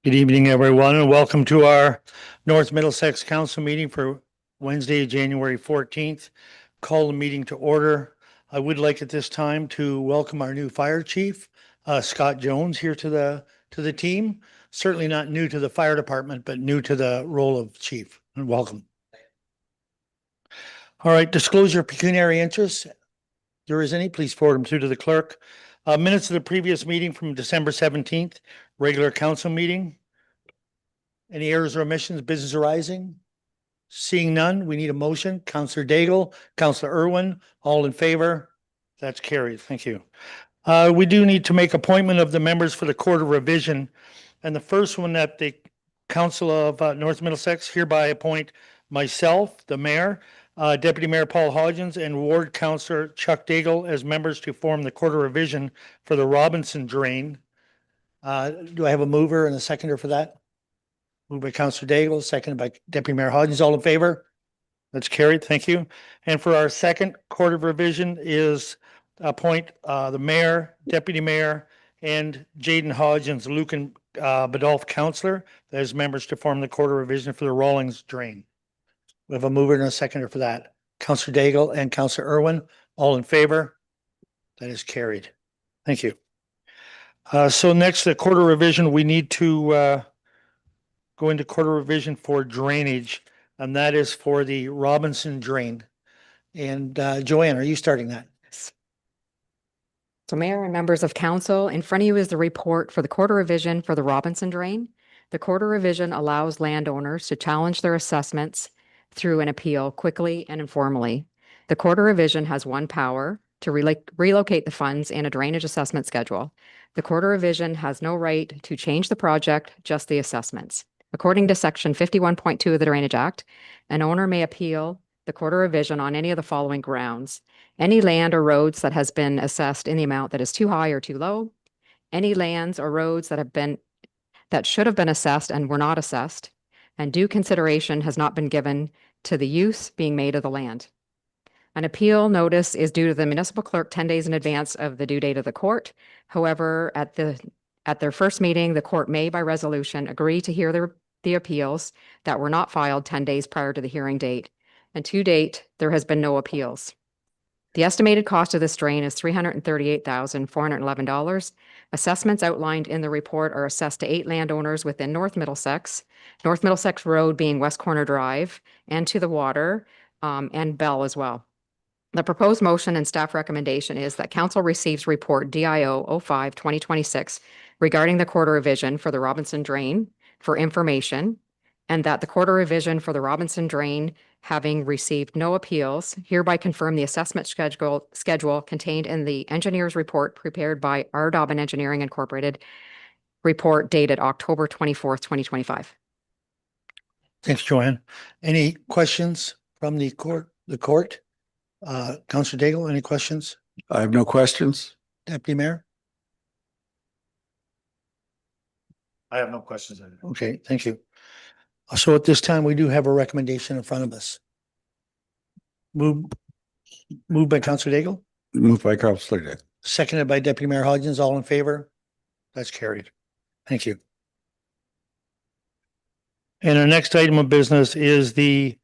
Good evening, everyone, and welcome to our North Middlesex Council meeting for Wednesday, January 14th. Call the meeting to order. I would like at this time to welcome our new fire chief, Scott Jones, here to the team. Certainly not new to the fire department, but new to the role of chief. And welcome. All right, disclosure of pecuniary interests. If there is any, please forward them through to the clerk. Minutes of the previous meeting from December 17th, regular council meeting. Any errors or omissions, business arising? Seeing none, we need a motion. Councillor Daigle, Councillor Irwin, all in favor? That's carried. Thank you. We do need to make appointment of the members for the Court of Revision. And the first one that the Council of North Middlesex hereby appoint myself, the mayor, Deputy Mayor Paul Hodgins, and Ward Councillor Chuck Daigle as members to form the Court of Revision for the Robinson Drain. Do I have a mover and a seconder for that? Moved by Councillor Daigle, seconded by Deputy Mayor Hodgins. All in favor? That's carried. Thank you. And for our second Court of Revision is appoint the mayor, deputy mayor, and Jaden Hodgins, Lucan Badolf councillor as members to form the Court of Revision for the Rawlings Drain. We have a mover and a seconder for that. Councillor Daigle and Councillor Irwin, all in favor? That is carried. Thank you. So next, the Court of Revision, we need to go into Court of Revision for drainage, and that is for the Robinson Drain. And Joanne, are you starting that? So Mayor and members of council, in front of you is the report for the Court of Revision for the Robinson Drain. The Court of Revision allows landowners to challenge their assessments through an appeal quickly and informally. The Court of Revision has one power to relocate the funds in a drainage assessment schedule. The Court of Revision has no right to change the project, just the assessments. According to Section 51.2 of the Drainage Act, an owner may appeal the Court of Revision on any of the following grounds: any land or roads that has been assessed in the amount that is too high or too low, any lands or roads that should have been assessed and were not assessed, and due consideration has not been given to the use being made of the land. An appeal notice is due to the municipal clerk 10 days in advance of the due date of the court. However, at their first meeting, the court may, by resolution, agree to hear the appeals that were not filed 10 days prior to the hearing date. And to date, there has been no appeals. The estimated cost of this drain is $338,411. Assessments outlined in the report are assessed to 8 landowners within North Middlesex Road being West Corner Drive, and to the water, and Bell as well. The proposed motion and staff recommendation is that council receives report DIO 05-2026 regarding the Court of Revision for the Robinson Drain for information, and that the Court of Revision for the Robinson Drain, having received no appeals, hereby confirm the assessment schedule contained in the engineer's report prepared by R. Dobbin Engineering Incorporated, report dated October 24th, 2025. Thanks, Joanne. Any questions from the court? Councillor Daigle, any questions? I have no questions. Deputy Mayor? I have no questions. Okay, thank you. So at this time, we do have a recommendation in front of us. Moved by Councillor Daigle, Moved by Councillor Daigle. seconded by Deputy Mayor Hodgins. All in favor? That's carried. Thank you. And our next item of business is the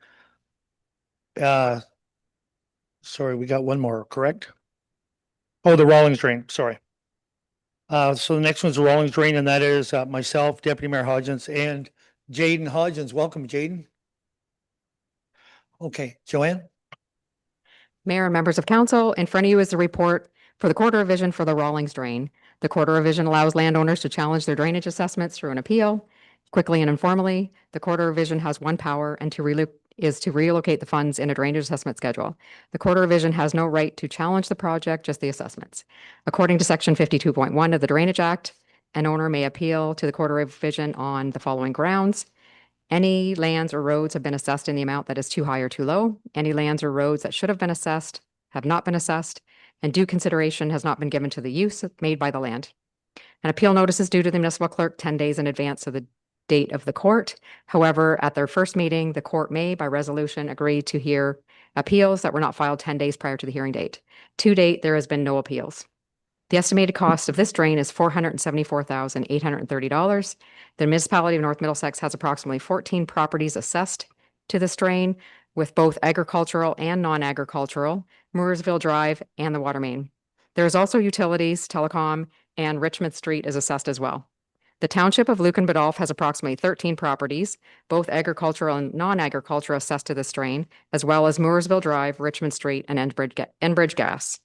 sorry, we got one more, correct? Oh, the Rawlings Drain, sorry. So the next one's the Rawlings Drain, and that is myself, Deputy Mayor Hodgins, and Jaden Hodgins. Welcome, Jaden. Okay, Joanne? Mayor and members of council, in front of you is the report for the Court of Revision for the Rawlings Drain. The Court of Revision allows landowners to challenge their drainage assessments through an appeal, quickly and informally. The Court of Revision has one power, and to relocate the funds in a drainage assessment schedule. The Court of Revision has no right to challenge the project, just the assessments. According to Section 52.1 of the Drainage Act, an owner may appeal to the Court of Revision on the following grounds: any lands or roads have been assessed in the amount that is too high or too low, any lands or roads that should have been assessed have not been assessed, and due consideration has not been given to the use made by the land. An appeal notice is due to the municipal clerk 10 days in advance of the date of the court. However, at their first meeting, the court may, by resolution, agree to hear appeals that were not filed 10 days prior to the hearing date. To date, there has been no appeals. The estimated cost of this drain is $474,830. The municipality of North Middlesex has approximately 14 properties assessed to this drain, with both agricultural and non-agricultural, Mooresville Drive and the water main. There is also utilities, telecom, and Richmond Street is assessed as well. The township of Lucan Biddulph has approximately 13 properties, both agricultural and non-agricultural assessed to this drain, as well as Mooresville Drive, Richmond Street, and Enbridge Gas.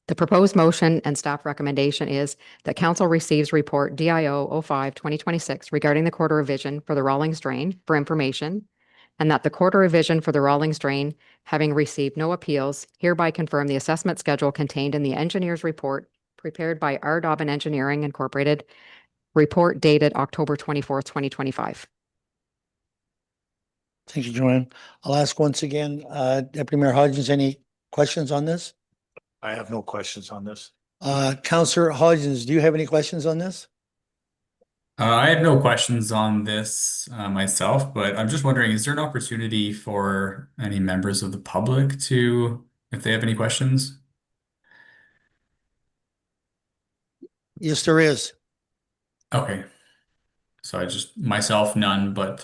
The proposed motion and staff recommendation is that council receives report DIO 05-2026 regarding the quarter revision for the Rawlings Drain for information, and that the quarter revision for the Rawlings Drain, having received no appeals, hereby confirm the assessment schedule contained in the engineer's report prepared by R. Dobbin Engineering Incorporated, report dated October 24th, 2025. Thank you, Joanne. I'll ask once again, Deputy Mayor Hodgins, any questions on this? I have no questions on this. Councillor Hodgins, do you have any questions on this? I have no questions on this myself, but I'm just wondering, is there an opportunity for any members of the public to, if they have any questions? Yes, there is. Okay. So I just, myself, none, but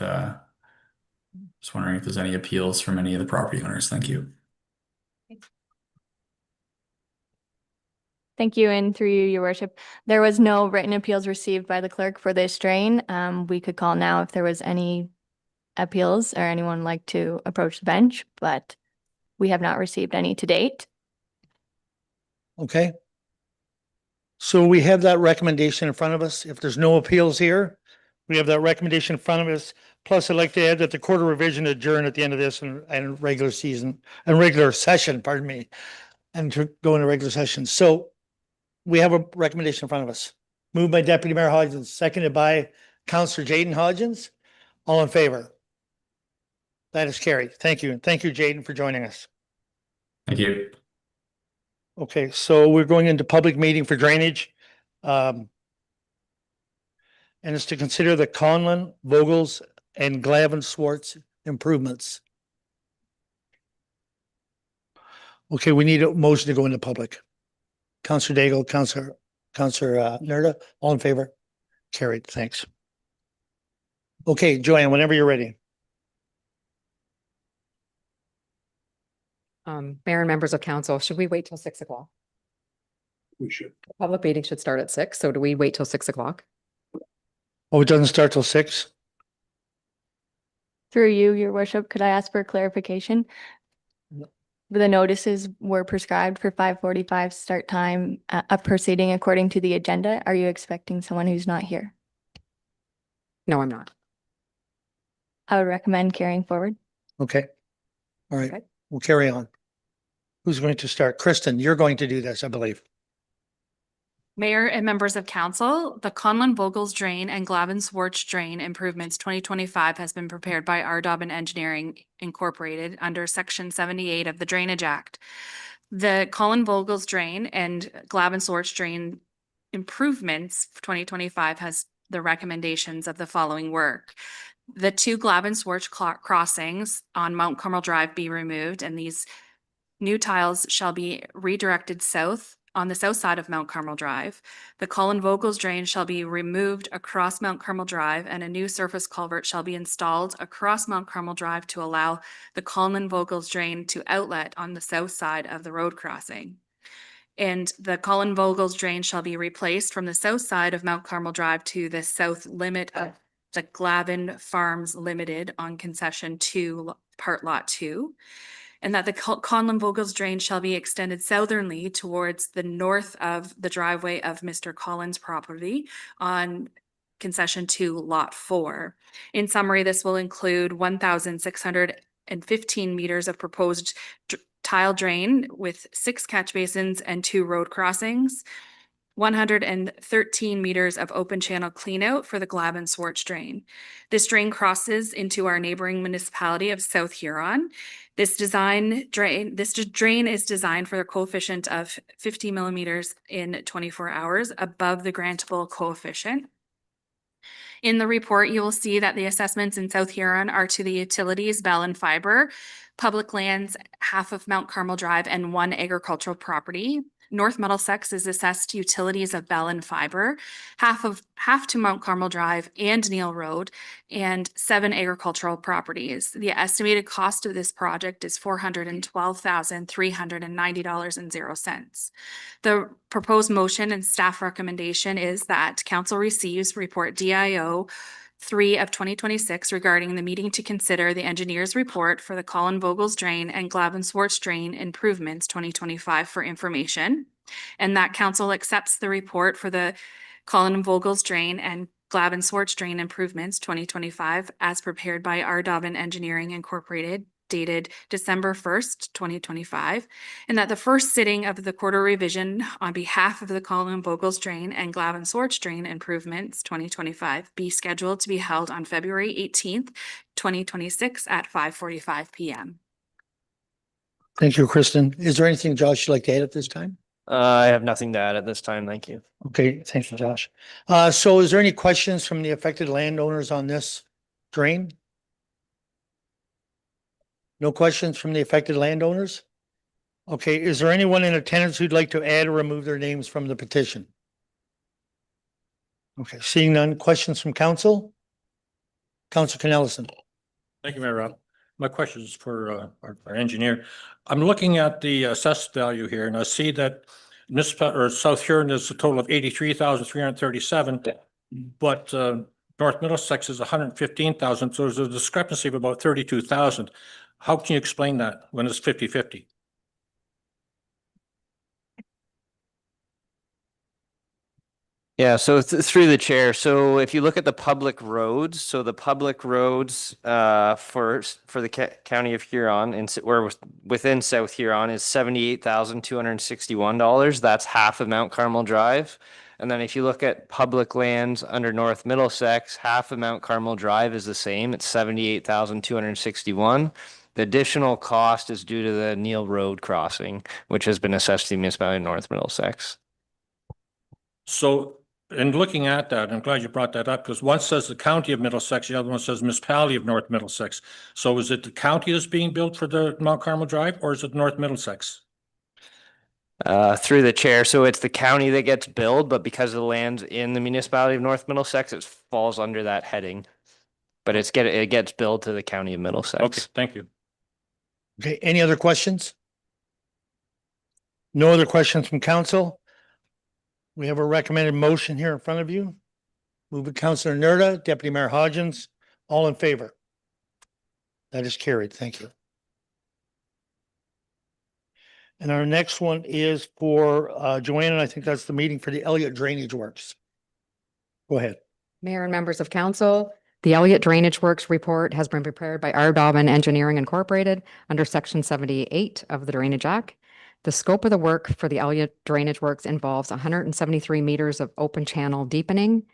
just wondering if there's any appeals from any of the property owners. Thank you. Thank you, and through you, your worship. There was no written appeals received by the clerk for this drain. We could call now if there was any appeals or anyone like to approach the bench, but we have not received any to date. Okay. So we have that recommendation in front of us. If there's no appeals here, we have that recommendation in front of us. Plus, I'd like to add that the quarter revision adjourn at the end of this and regular season and regular session, pardon me, and to go into regular session. So we have a recommendation in front of us. Moved by Deputy Mayor Hodgins, seconded by Councillor Jayden Hodgins. All in favor? That is carried. Thank you. And thank you, Jayden, for joining us. Thank you. Okay, so we're going into public meeting for drainage. And it's to consider the Conlon, Vogels, and Glavin Swartz improvements. Okay, we need a motion to go into public. Councillor Daigle, Councillor Nerda, all in favor? Carried, thanks. Okay, Joanne, whenever you're ready. Mayor and members of council, should we wait till 6 o'clock? We should. The public meeting should start at 6, so do we wait till 6 o'clock? Oh, it doesn't start till 6? Through you, your worship, could I ask for clarification? No. The notices were prescribed for 5:45 start time, proceeding according to the agenda. Are you expecting someone who's not here? No, I'm not. I would recommend carrying forward. Okay. All right, Okay. we'll carry on. Who's going to start? Kristen, you're going to do this, I believe. Mayor and members of council, the Conlon Vogels Drain and Glavin Swartz Drain Improvements 2025 has been prepared by R. Dobbin Engineering Incorporated under Section 78 of the Drainage Act. The Conlon Vogels Drain and Glavin Swartz Drain Improvements 2025 has the recommendations of the following work. The two Glavin Swartz crossings on Mount Carmel Drive be removed, and these new tiles shall be redirected south on the south side of Mount Carmel Drive. The Colin Vogels drain shall be removed across Mount Carmel Drive, and a new surface culvert shall be installed across Mount Carmel Drive to allow the Colin Vogels drain to outlet on the south side of the road crossing. And the Colin Vogels drain shall be replaced from the south side of Mount Carmel Drive to the south limit of the Glavin Farms Limited on concession 2, part lot 2. And that the Conlon Vogels drain shall be extended southerly towards the north of the driveway of Mr. Collins' property on concession 2, lot 4. In summary, this will include 1,615 meters of proposed tile drain with 6 catch basins and 2 road crossings, 113 meters of open channel cleanout for the Glavin Swartz drain. This drain crosses into our neighboring municipality of South Huron. This drain is designed for a coefficient of 50 millimeters in 24 hours above the grantable coefficient. In the report, you will see that the assessments in South Huron are to the utilities, Bell and Fiber, public lands, half of Mount Carmel Drive, and 1 agricultural property. North Middlesex is assessed utilities of Bell and Fiber, half to Mount Carmel Drive and Neil Road, and 7 agricultural properties. The estimated cost of this project is $412,390.00. The proposed motion and staff recommendation is that council receives report DIO 3 of 2026 regarding the meeting to consider the engineer's report for the Colin Vogel's Drain and Glavin Swartz Drain improvements 2025 for information, and that council accepts the report for the Colin Vogel's Drain and Glavin Swartz Drain improvements 2025 as prepared by R. Dobbin Engineering Incorporated, dated December 1st, 2025, and that the first sitting of the quarter revision on behalf of the Colin Vogel's Drain and Glavin Swartz Drain improvements 2025 be scheduled to be held on February 18th, 2026 at 5:45 p.m. Thank you, Kristen. Is there anything, Josh, you'd like to add at this time? I have nothing to add at this time. Thank you. Okay, thank you, Josh. So is there any questions from the affected landowners on this drain? No questions from the affected landowners? Okay, is there anyone in attendance who'd like to add or remove their names from the petition? Okay, seeing none. Questions from council? Council Canellison. Thank you, Mayor Rob. My question is for our engineer. I'm looking at the assessed value here and I see that South Huron is a total of 83,337, but North Middlesex is 115,000. So there's a discrepancy of about 32,000. How can you explain that when it's 50-50? Yeah, so through the chair. So if you look at the public roads, so the public roads for the county of Huron and or within South Huron is $78,261. That's half of Mount Carmel Drive. And then if you look at public lands under North Middlesex, half of Mount Carmel Drive is the same. It's $78,261. The additional cost is due to the Neil Road crossing, which has been assessed to the municipality of North Middlesex. So in looking at that, I'm glad you brought that up because one says the county of Middlesex, the other one says municipality of North Middlesex. So is it the county that's being built for the Mount Carmel Drive or is it North Middlesex? Through the chair. So it's the county that gets billed, but because of the land in the municipality of North Middlesex, it falls under that heading. But it gets billed to the county of Middlesex. Okay, thank you. Okay, any other questions? No other questions from council? We have a recommended motion here in front of you. Moved by Councillor Nerda, Deputy Mayor Hodgins, all in favor? That is carried. Thank you. And our next one is for Joanne, and I think that's the meeting for the Elliott Drainage Works. Go ahead. Mayor and members of council, the Elliott Drainage Works report has been prepared by R. Dobbin Engineering Incorporated under Section 78 of the Drainage Act. The scope of the work for the Elliott Drainage Works involves 173 meters of open channel deepening,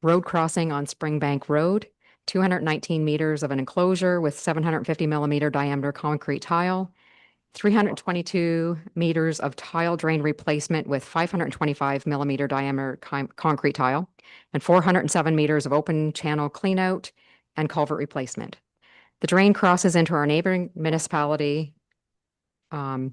road crossing on Springbank Road, 219 meters of an enclosure with 750 millimeter diameter concrete tile, 322 meters of tile drain replacement with 525 millimeter diameter concrete tile, and 407 meters of open channel cleanout and culvert replacement. The drain crosses into our neighboring municipality of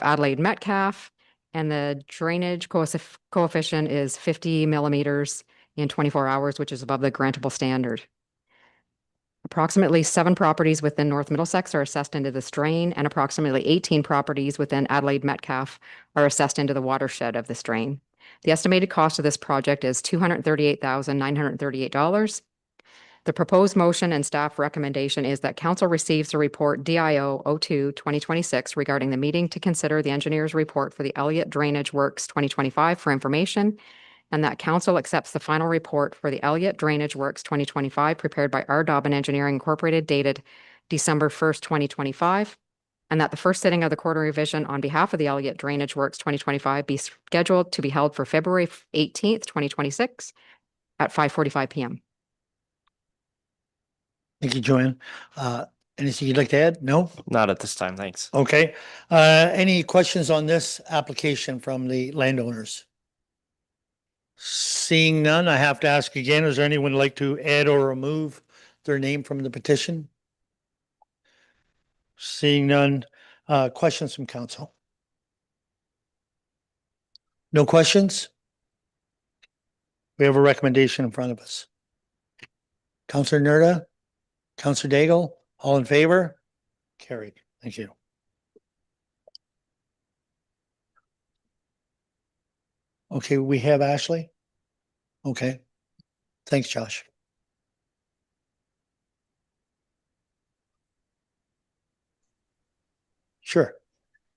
Adelaide Metcalfe, and the drainage coefficient is 50 millimeters in 24 hours, which is above the grantable standard. Approximately 7 properties within North Middlesex are assessed into this drain, and approximately 18 properties within Adelaide Metcalfe are assessed into the watershed of this drain. The estimated cost of this project is $238,938. The proposed motion and staff recommendation is that council receives a report DIO 02-2026 regarding the meeting to consider the engineer's report for the Elliott Drainage Works 2025 for information, and that council accepts the final report for the Elliott Drainage Works 2025 prepared by R. Dobbin Engineering Incorporated dated December 1st, 2025, and that the first sitting of the quarter revision on behalf of the Elliott Drainage Works 2025 be scheduled to be held for February 18th, 2026 at 5:45 p.m. Thank you, Joanne. Anything you'd like to add? No? Not at this time. Thanks. Okay. Any questions on this application from the landowners? Seeing none, I have to ask again, is there anyone like to add or remove their name from the petition? Seeing none, questions from council? No questions? We have a recommendation in front of us. Counselor Nerda, Counselor Daigle, all in favor? Carried. Thank you. Okay, we have Ashley. Okay. Thanks, Josh. Sure.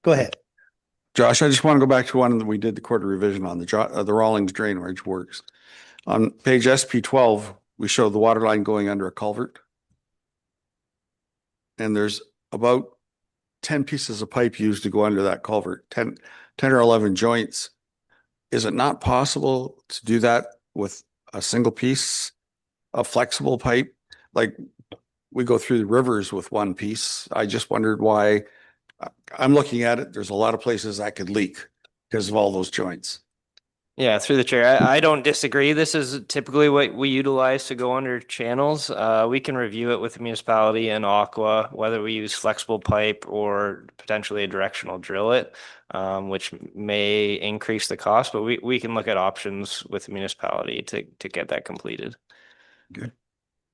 Go ahead. Josh, I just want to go back to one that we did the quarter revision on the Rawlings drainage works. On page SP 12, we show the water line going under a culvert. And there's about 10 pieces of pipe used to go under that culvert, 10 or 11 joints. Is it not possible to do that with a single piece of flexible pipe? Like we go through the rivers with one piece. I just wondered why. I'm looking at it. There's a lot of places that could leak because of all those joints. Yeah, through the chair. I don't disagree. This is typically what we utilize to go under channels. We can review it with the municipality and Aqua, whether we use flexible pipe or potentially a directional drill it, which may increase the cost, but we can look at options with the municipality to get that completed. Good.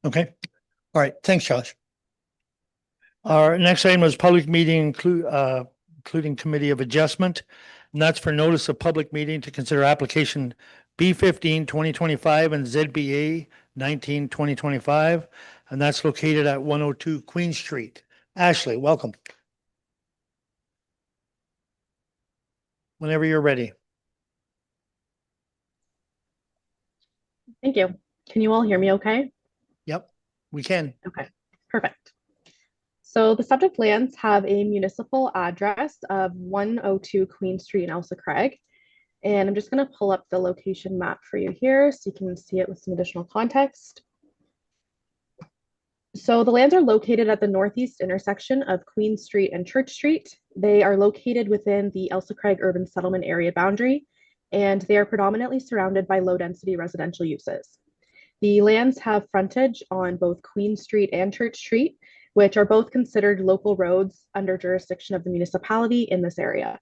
Okay. All right. Thanks, Josh. Our next item was public meeting including committee of adjustment. And that's for notice of public meeting to consider application B15 2025 and ZBA 19 2025. And that's located at 102 Queen Street. Ashley, welcome. Whenever you're ready. Thank you. Can you all hear me okay? Yep, we can. Okay, perfect. So the subject lands have a municipal address of 102 Queen Street in Elsa Craig. And I'm just going to pull up the location map for you here so you can see it with some additional context. So the lands are located at the northeast intersection of Queen Street and Church Street. They are located within the Elsa Craig urban settlement area boundary, and they are predominantly surrounded by low-density residential uses. The lands have frontage on both Queen Street and Church Street, which are both considered local roads under jurisdiction of the municipality in this area.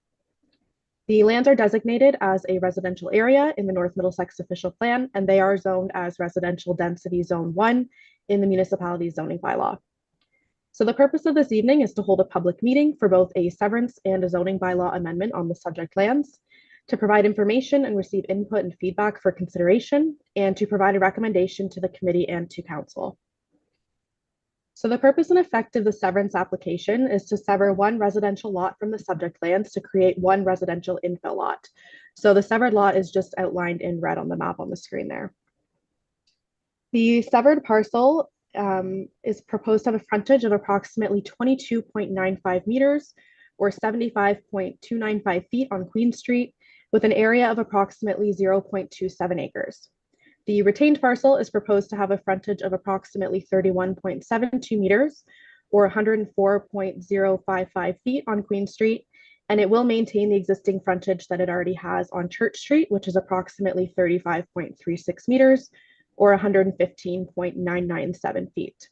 The lands are designated as a residential area in the North Middlesex official plan, and they are zoned as residential density zone 1 in the municipality zoning bylaw. So the purpose of this evening is to hold a public meeting for both a severance and a zoning bylaw amendment on the subject lands, to provide information and receive input and feedback for consideration, and to provide a recommendation to the committee and to council. So the purpose and effect of the severance application is to sever one residential lot from the subject lands to create one residential infill lot. So the severed lot is just outlined in red on the map on the screen there. The severed parcel is proposed to have a frontage of approximately 22.95 meters or 75.295 feet on Queen Street with an area of approximately 0.27 acres. The retained parcel is proposed to have a frontage of approximately 31.72 meters or 104.055 feet on Queen Street, and it will maintain the existing frontage that it already has on Church Street, which is approximately 35.36 meters or 115.997 feet.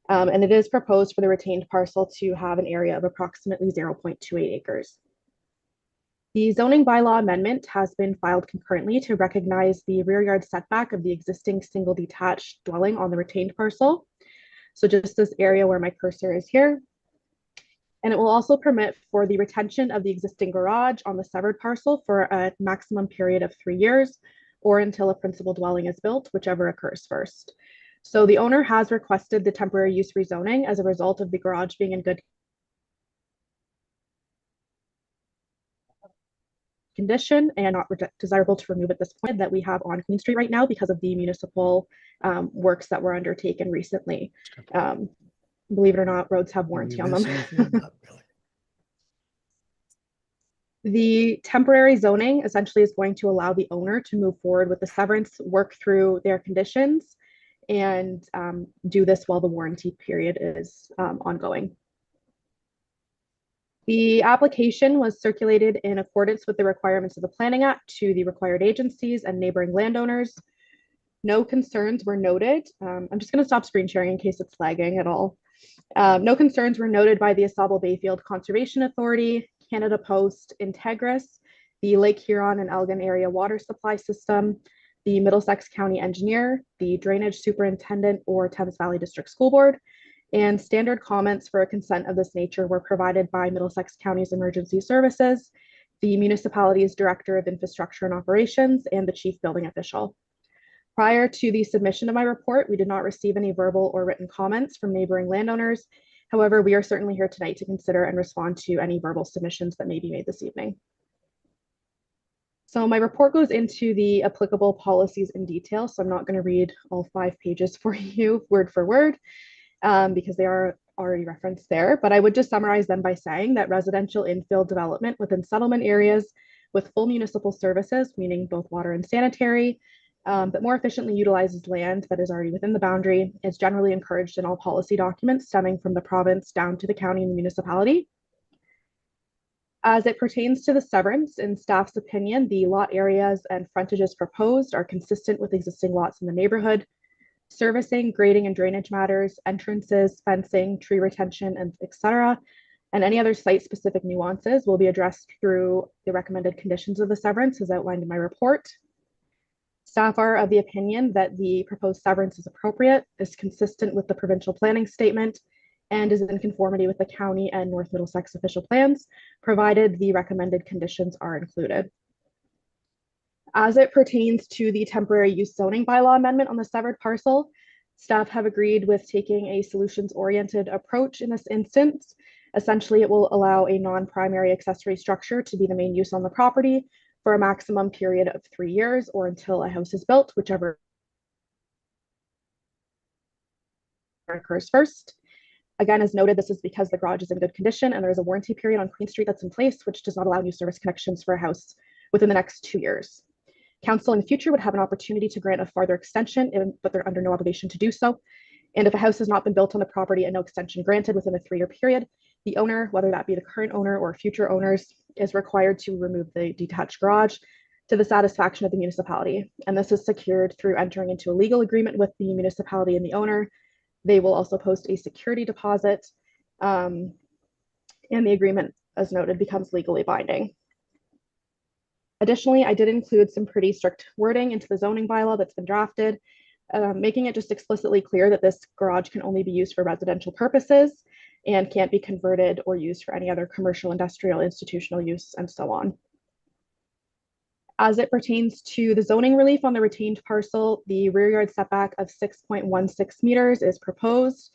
And it is proposed for the retained parcel to have an area of approximately 0.28 acres. The zoning bylaw amendment has been filed concurrently to recognize the rear yard setback of the existing single detached dwelling on the retained parcel. So just this area where my cursor is here. And it will also permit for the retention of the existing garage on the severed parcel for a maximum period of 3 years or until a principal dwelling is built, whichever occurs first. So the owner has requested the temporary use rezoning as a result of the garage being in good condition and not desirable to remove at this point that we have on Queen Street right now because of the municipal works that were undertaken recently. Believe it or not, roads have warranty on them. The temporary zoning essentially is going to allow the owner to move forward with the severance, work through their conditions, and do this while the warranty period is ongoing. The application was circulated in accordance with the requirements of the Planning Act to the required agencies and neighboring landowners. No concerns were noted. I'm just going to stop screen sharing in case it's lagging at all. No concerns were noted by the Asable Bayfield Conservation Authority, Canada Post, Integris, the Lake Huron and Elgin area water supply system, the Middlesex County engineer, the drainage superintendent or Thames Valley District School Board, and standard comments for a consent of this nature were provided by Middlesex County's Emergency Services, the municipality's Director of Infrastructure and Operations, and the Chief Building Official. Prior to the submission of my report, we did not receive any verbal or written comments from neighboring landowners. However, we are certainly here tonight to consider and respond to any verbal submissions that may be made this evening. So my report goes into the applicable policies in detail, so I'm not going to read all 5 pages for you word for word because they are already referenced there, but I would just summarize them by saying that residential infill development within settlement areas with full municipal services, meaning both water and sanitary, but more efficiently utilizes land that is already within the boundary, is generally encouraged in all policy documents stemming from the province down to the county and the municipality. As it pertains to the severance, in staff's opinion, the lot areas and frontages proposed are consistent with existing lots in the neighborhood. Servicing, grading, and drainage matters, entrances, fencing, tree retention, and etc., and any other site-specific nuances will be addressed through the recommended conditions of the severance as outlined in my report. Staff are of the opinion that the proposed severance is appropriate, is consistent with the provincial planning statement, and is in conformity with the county and North Middlesex official plans, provided the recommended conditions are included. As it pertains to the temporary use zoning bylaw amendment on the severed parcel, staff have agreed with taking a solutions-oriented approach in this instance. Essentially, it will allow a non-primary accessory structure to be the main use on the property for a maximum period of 3 years or until a house is built, whichever occurs first. Again, as noted, this is because the garage is in good condition and there is a warranty period on Queen Street that's in place, which does not allow new service connections for a house within the next 2 years. Council in the future would have an opportunity to grant a farther extension, but they're under no obligation to do so. And if a house has not been built on the property and no extension granted within a 3-year period, the owner, whether that be the current owner or future owners, is required to remove the detached garage to the satisfaction of the municipality. And this is secured through entering into a legal agreement with the municipality and the owner. They will also post a security deposit, and the agreement, as noted, becomes legally binding. Additionally, I did include some pretty strict wording into the zoning bylaw that's been drafted, making it just explicitly clear that this garage can only be used for residential purposes and can't be converted or used for any other commercial, industrial, institutional use, and so on. As it pertains to the zoning relief on the retained parcel, the rear yard setback of 6.16 meters is proposed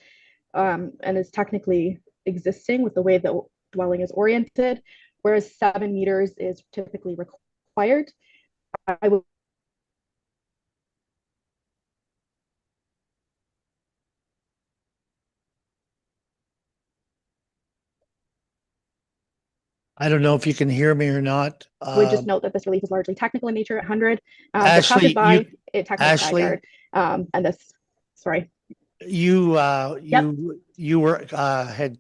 and is technically existing with the way the dwelling is oriented, whereas 7 meters is typically required. I don't know if you can hear me or not. Would just note that this relief is largely technical in nature at 100. Ashley, it technical Ashley, side yard. And this, sorry. You Yep. you were had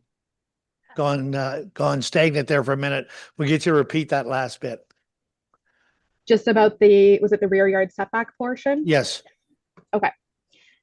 gone stagnant there for a minute. We'll get you to repeat that last bit. Just about was it the rear yard setback portion? Yes. Okay.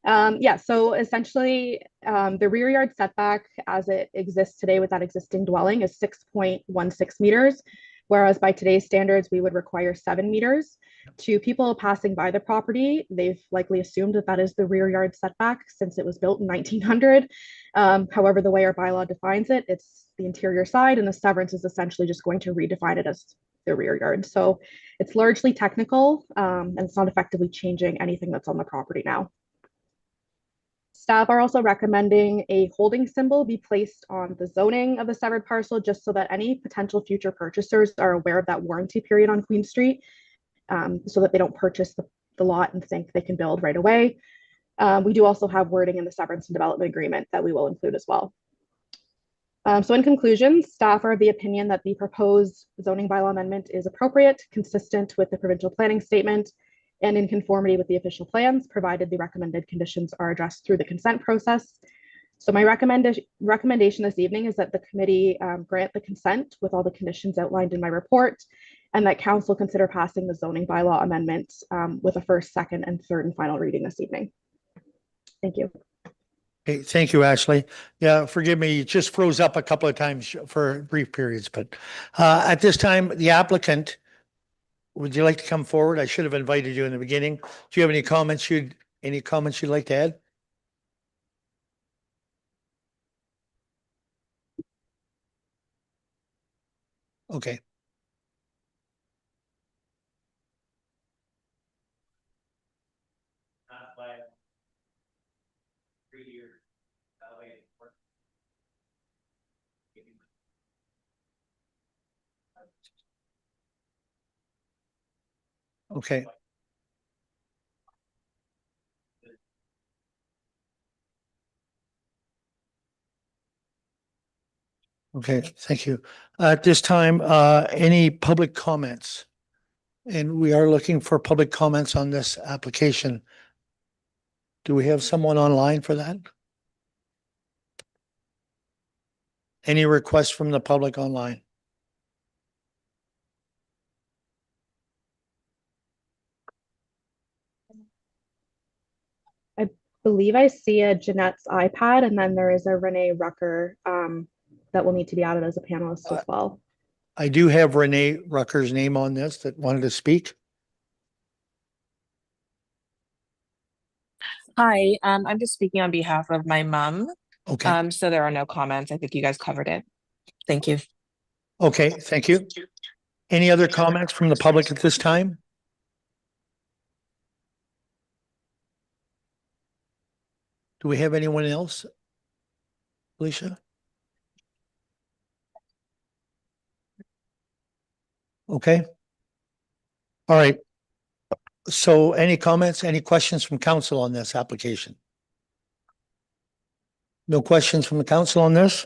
Yeah, so essentially the rear yard setback as it exists today with that existing dwelling is 6.16 meters, whereas by today's standards, we would require 7 meters. To people passing by the property, they've likely assumed that that is the rear yard setback since it was built in 1900. However, the way our bylaw defines it, it's the interior side, and the severance is essentially just going to redefine it as the rear yard. So it's largely technical, and it's not effectively changing anything that's on the property now. Staff are also recommending a holding symbol be placed on the zoning of the severed parcel, just so that any potential future purchasers are aware of that warranty period on Queen Street, so that they don't purchase the lot and think they can build right away. We do also have wording in the severance and development agreement that we will include as well. So in conclusion, staff are of the opinion that the proposed zoning bylaw amendment is appropriate, consistent with the provincial planning statement, and in conformity with the official plans, provided the recommended conditions are addressed through the consent process. So my recommendation this evening is that the committee grant the consent with all the conditions outlined in my report, and that council consider passing the zoning bylaw amendment with a first, second, and third and final reading this evening. Thank you. Okay, thank you, Ashley. Yeah, forgive me, it just froze up a couple of times for brief periods, but at this time, the applicant would you like to come forward? I should have invited you in the beginning. Do you have any comments you'd like to add? Okay. Okay. Okay, thank you. At this time, any public comments? And we are looking for public comments on this application. Do we have someone online for that? Any requests from the public online? I believe I see a Jeanette's iPad, and then there is a Renee Rucker that will need to be added as a panelist as well. I do have Renee Rucker's name on this that wanted to speak. Hi, I'm just speaking on behalf of my mom. Okay, So there are no comments. I think you guys covered it. Thank you. okay, thank you. Any other comments from the public at this time? Do we have anyone else? Alicia? Okay. All right. So any comments, any questions from council on this application? No questions from the council on this?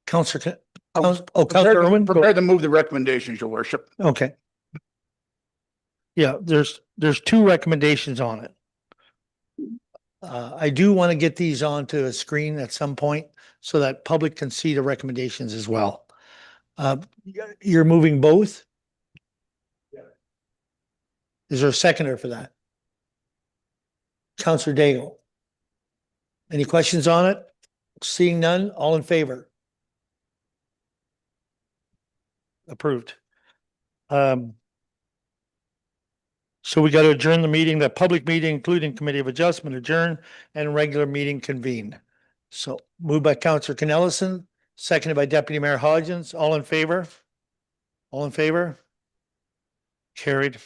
Counselor, Counselor Irwin? Go- Prepared to move the recommendations, your worship. Okay. Yeah, there's two recommendations on it. I do want to get these onto a screen at some point so that public can see the recommendations as well. You're moving both? Is there a seconder for that? Counselor Daigle? Any questions on it? Seeing none, all in favor? Approved. So we got to adjourn the meeting, the public meeting, including committee of adjustment adjourn and regular meeting convene. So moved by Counselor Canellison, seconded by Deputy Mayor Hodgins. All in favor? All in favor? Carried.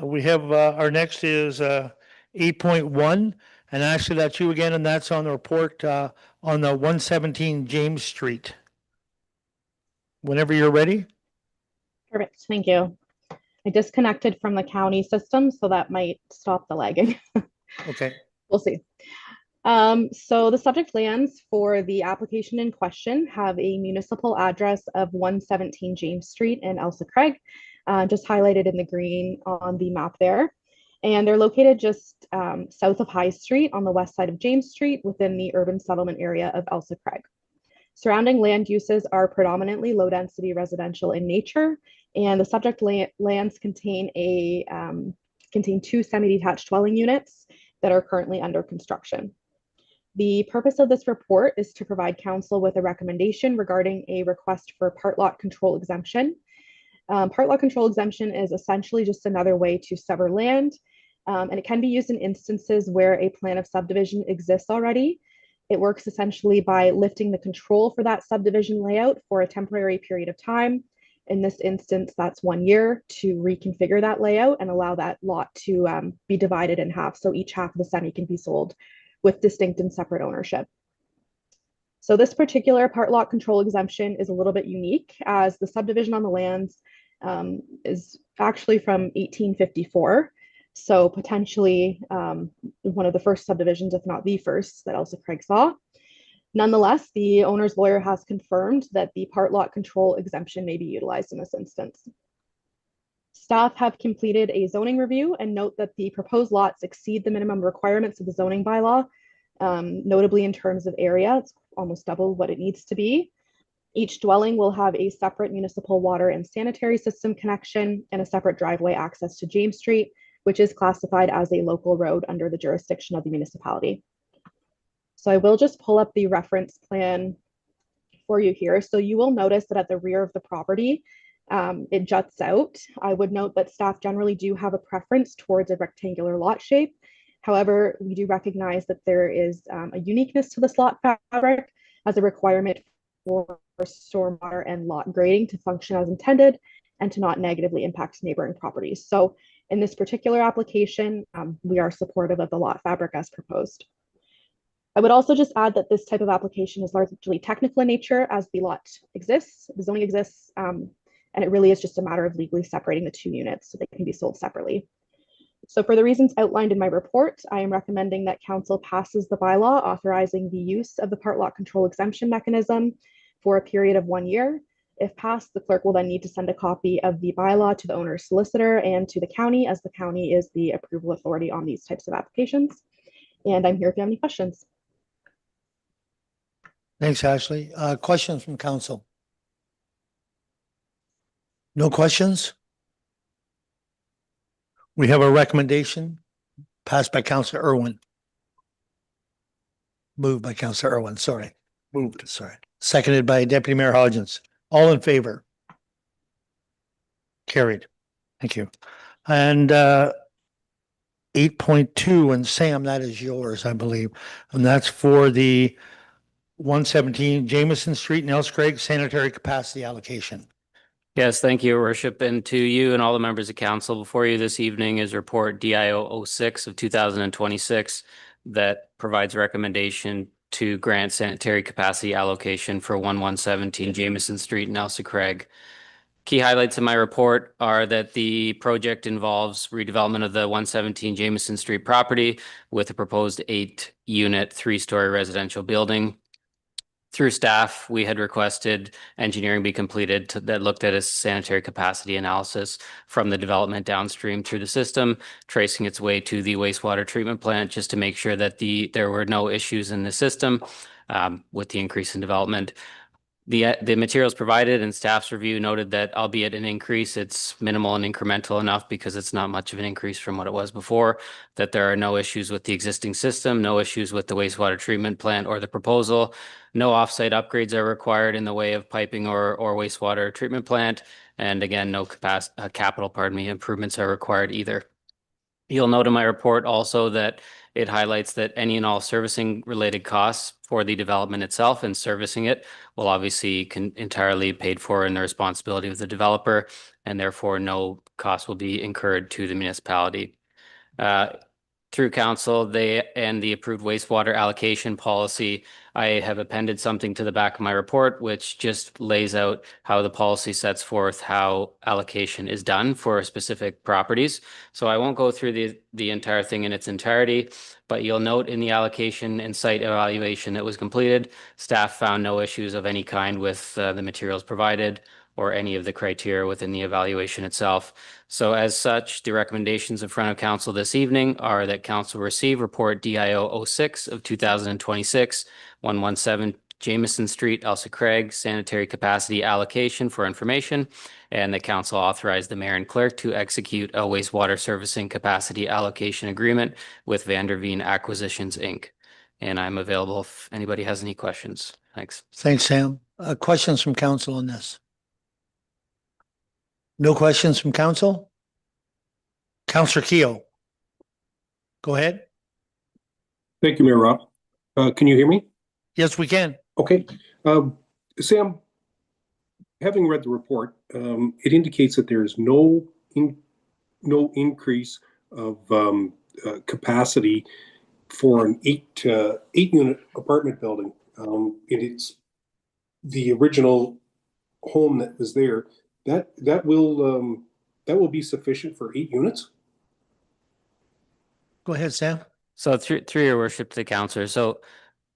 We have, our next is 8.1, and actually that's you again, and that's on the report on the 117 James Street. Whenever you're ready. Perfect, thank you. I disconnected from the county system, so that might stop the lagging. Okay. We'll see. So the subject lands for the application in question have a municipal address of 117 James Street in Elsa Craig, just highlighted in the green on the map there. And they're located just south of High Street on the west side of James Street within the urban settlement area of Elsa Craig. Surrounding land uses are predominantly low density residential in nature, and the subject lands contain two semi-detached dwelling units that are currently under construction. The purpose of this report is to provide council with a recommendation regarding a request for part lot control exemption. Part lot control exemption is essentially just another way to sever land, and it can be used in instances where a plan of subdivision exists already. It works essentially by lifting the control for that subdivision layout for a temporary period of time. In this instance, that's 1 year to reconfigure that layout and allow that lot to be divided in half. So each half of the semi can be sold with distinct and separate ownership. So this particular part lot control exemption is a little bit unique, as the subdivision on the lands is actually from 1854. So potentially one of the first subdivisions, if not the first, that Elsa Craig saw. Nonetheless, the owner's lawyer has confirmed that the part lot control exemption may be utilized in this instance. Staff have completed a zoning review and note that the proposed lots exceed the minimum requirements of the zoning bylaw, notably in terms of area. It's almost double what it needs to be. Each dwelling will have a separate municipal water and sanitary system connection and a separate driveway access to James Street, which is classified as a local road under the jurisdiction of the municipality. So I will just pull up the reference plan for you here. So you will notice that at the rear of the property, it juts out. I would note that staff generally do have a preference towards a rectangular lot shape. However, we do recognize that there is a uniqueness to this lot fabric as a requirement for stormwater and lot grading to function as intended and to not negatively impact neighboring properties. So in this particular application, we are supportive of the lot fabric as proposed. I would also just add that this type of application is largely technical in nature as the lot exists, the zoning exists, and it really is just a matter of legally separating the two units so they can be sold separately. So for the reasons outlined in my report, I am recommending that council passes the bylaw authorizing the use of the part lot control exemption mechanism for a period of 1 year. If passed, the clerk will then need to send a copy of the bylaw to the owner's solicitor and to the county, as the county is the approval authority on these types of applications. And I'm here if you have any questions. Thanks, Ashley. Questions from council? No questions? We have a recommendation passed by Councillor Irwin. Moved by Councillor Irwin, sorry. Moved, sorry. Seconded by Deputy Mayor Hodgins. All in favor? Carried. Thank you. And 8.2, and Sam, that is yours, I believe. And that's for the 117 Jameson Street, Nels Craig sanitary capacity allocation. Yes, thank you, Your Worship, and to you and all the members of council. Before you this evening is report DIO 06 of 2026 that provides recommendation to grant sanitary capacity allocation for 1117 Jameson Street, Nelson Craig. Key highlights in my report are that the project involves redevelopment of the 117 Jameson Street property with a proposed 8-unit, 3-story residential building. Through staff, we had requested engineering be completed that looked at a sanitary capacity analysis from the development downstream through the system, tracing its way to the wastewater treatment plant, just to make sure that there were no issues in the system with the increase in development. The materials provided and staff's review noted that albeit an increase, it's minimal and incremental enough because it's not much of an increase from what it was before, that there are no issues with the existing system, no issues with the wastewater treatment plant or the proposal. No offsite upgrades are required in the way of piping or wastewater treatment plant. And again, no capital improvements are required either. You'll note in my report also that it highlights that any and all servicing related costs for the development itself and servicing it will obviously entirely paid for in the responsibility of the developer, and therefore no cost will be incurred to the municipality. Through council, and the approved wastewater allocation policy, I have appended something to the back of my report, which just lays out how the policy sets forth how allocation is done for specific properties. So I won't go through the entire thing in its entirety, but you'll note in the allocation and site evaluation that was completed, staff found no issues of any kind with the materials provided or any of the criteria within the evaluation itself. So as such, the recommendations in front of council this evening are that council receive report DIO 06 of 2026, 117 Jameson Street, Elsa Craig, sanitary capacity allocation for information, and the council authorize the mayor and clerk to execute a wastewater servicing capacity allocation agreement with Vanderveen Acquisitions, Inc. And I'm available if anybody has any questions. Thanks. Thanks, Sam. Questions from council on this? No questions from council? Councillor Keogh. Go ahead. Thank you, Mayor Rob. Can you hear me? Yes, we can. Okay. Sam, having read the report, it indicates that there is no increase of capacity for an 8-unit apartment building. It's the original home that was there. That will be sufficient for 8 units. Go ahead, Sam. So through your worship to the councillor. So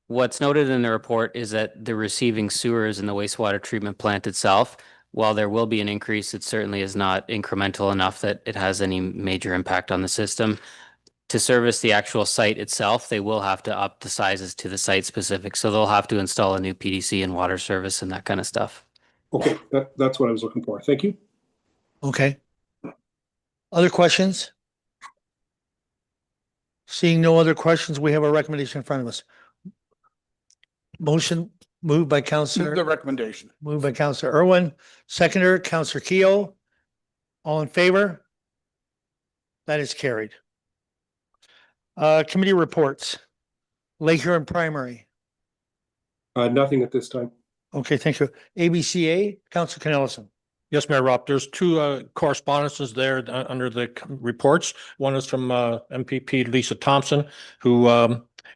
what's noted in the report is that the receiving sewers in the wastewater treatment plant itself, while there will be an increase, it certainly is not incremental enough that it has any major impact on the system. To service the actual site itself, they will have to up the sizes to the site specific. So they'll have to install a new PDC and water service and that kind of stuff. Okay, that's what I was looking for. Thank you. Okay. Other questions? Seeing no other questions, we have a recommendation in front of us. Motion moved by Move the Counselor, recommendation. moved by Counselor Irwin, seconder, Counselor Keough. All in favor? That is carried. Committee reports. Lake Huron Primary. Nothing at this time. Okay, thank you. ABCA, Counselor Canellison. Yes, Mayor Rob, there's two correspondences there under the reports. One is from MPP Lisa Thompson, who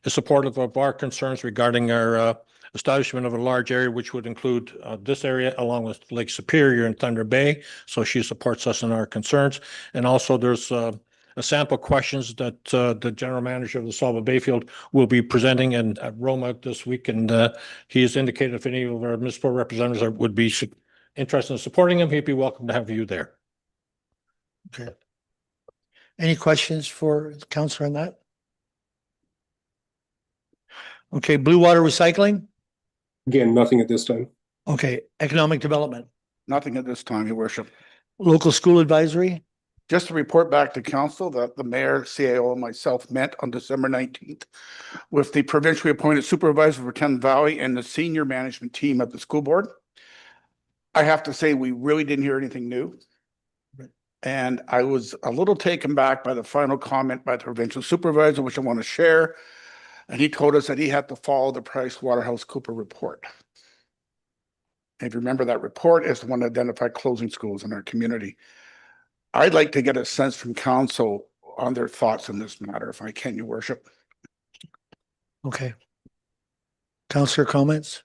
is supportive of our concerns regarding our establishment of a large area, which would include this area along with Lake Superior and Thunder Bay. So she supports us in our concerns. And also there's a sample questions that the general manager of the Sava Bayfield will be presenting at Roma this week. And he has indicated if any of our municipal representatives would be interested in supporting him, he'd be welcome to have you there. Okay. Any questions for Counselor on that? Okay, Blue Water Recycling. Again, nothing at this time. Okay, Economic Development, Nothing at this time, Your Worship. Local School Advisory. Just to report back to council that the mayor, CAO, and myself met on December 19th with the provincially appointed supervisor for Thames Valley and the senior management team at the school board. I have to say, we really didn't hear anything new. And I was a little taken back by the final comment by the provincial supervisor, which I want to share. And he told us that he had to follow the PricewaterhouseCoopers report. And if you remember, that report is the one that identified closing schools in our community. I'd like to get a sense from council on their thoughts on this matter, if I can, Your Worship. Okay. Counselor comments?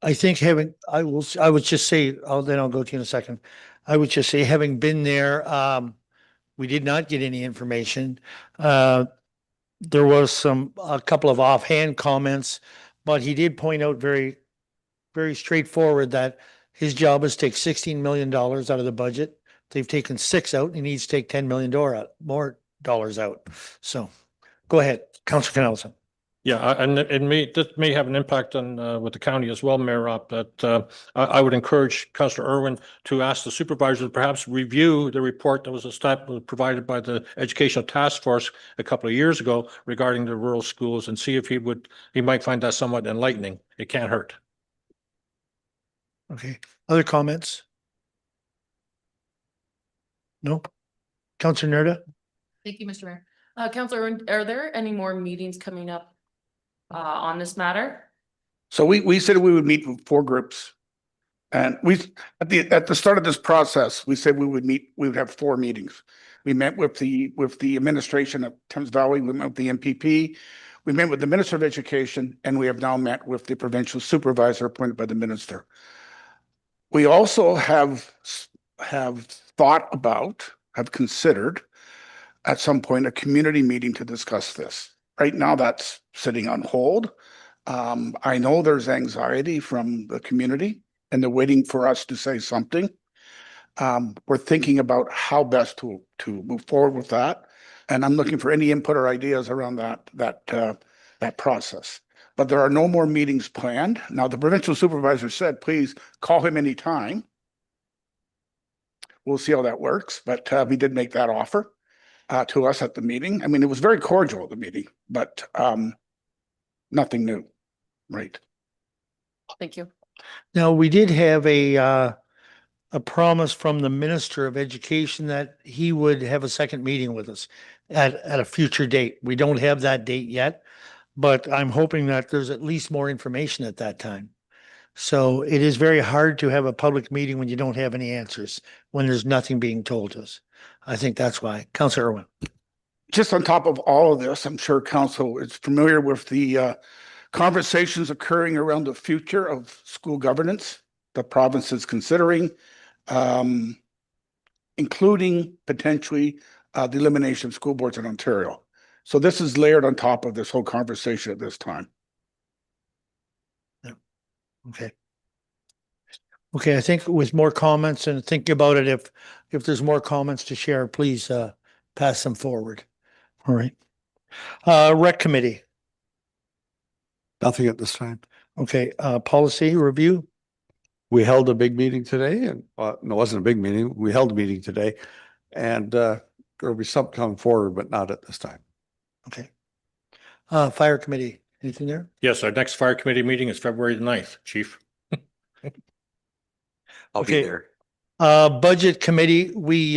I think I would just say, then I'll go to you in a second. I would just say, having been there, we did not get any information. There was a couple of offhand comments, but he did point out very, very straightforward that his job is to take $16 million out of the budget. They've taken 6 out and he needs to take $10 million more dollars out. So go ahead, Councilor Canellison. Yeah, and this may have an impact on with the county as well, Mayor Rob, that I would encourage Councillor Irwin to ask the supervisor to perhaps review the report that was provided by the Educational Task Force a couple of years ago regarding the rural schools and see if he might find that somewhat enlightening. It can't hurt. Okay, other comments? No? Councilor Nerda? Thank you, Mr. Mayor. Councilor Irwin, are there any more meetings coming up on this matter? So we said we would meet with 4 groups. And at the start of this process, we said we would have 4 meetings. We met with the administration of Thames Valley, we met with the MPP, we met with the Minister of Education, and we have now met with the provincial supervisor appointed by the minister. We also have considered at some point a community meeting to discuss this. Right now, that's sitting on hold. I know there's anxiety from the community and they're waiting for us to say something. We're thinking about how best to move forward with that. And I'm looking for any input or ideas around that process. But there are no more meetings planned. Now, the provincial supervisor said, please call him anytime. We'll see how that works. But he did make that offer to us at the meeting. I mean, it was very cordial at the meeting, but nothing new, right? Thank you. Now, we did have a promise from the Minister of Education that he would have a second meeting with us at a future date. We don't have that date yet, but I'm hoping that there's at least more information at that time. So it is very hard to have a public meeting when you don't have any answers, when there's nothing being told us. I think that's why. Councilor Irwin. Just on top of all of this, I'm sure council is familiar with the conversations occurring around the future of school governance, the province is considering, including potentially the elimination of school boards in Ontario. So this is layered on top of this whole conversation at this time. Yeah. Okay. Okay, I think with more comments and thinking about it, if there's more comments to share, please pass them forward. All right. Rec committee. Nothing at this time. Okay, policy review. We held a big meeting today and no, it wasn't a big meeting. We held a meeting today and there'll be something coming forward, but not at this time. Okay. Fire committee, anything there? Yes, our next fire committee meeting is February the 9th, chief. I'll Okay. be there. Budget committee, we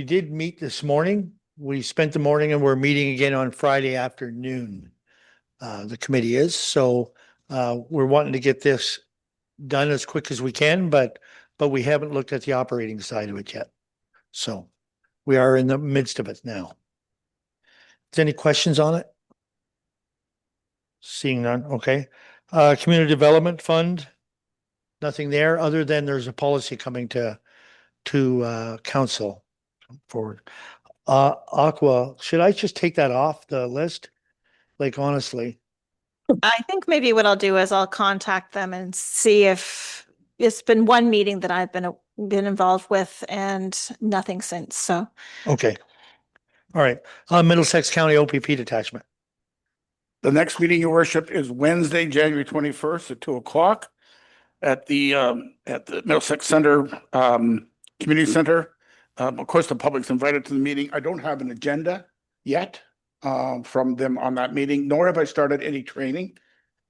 did meet this morning. We spent the morning and we're meeting again on Friday afternoon. The committee is, so, we're wanting to get this done as quick as we can, but we haven't looked at the operating side of it yet. So we are in the midst of it now. Is any questions on it? Seeing none, okay. Community Development Fund, nothing there, other than there's a policy coming to council forward. Aqua, should I just take that off the list? Like, honestly, I think maybe what I'll do is I'll contact them and see if it's been one meeting that I've been involved with and nothing since, so. okay. All right, Middlesex County OPP detachment. The next meeting, your worship, is Wednesday, January 21st at 2:00 at the Middlesex Center, Community Center. Of course, the public's invited to the meeting. I don't have an agenda yet from them on that meeting, nor have I started any training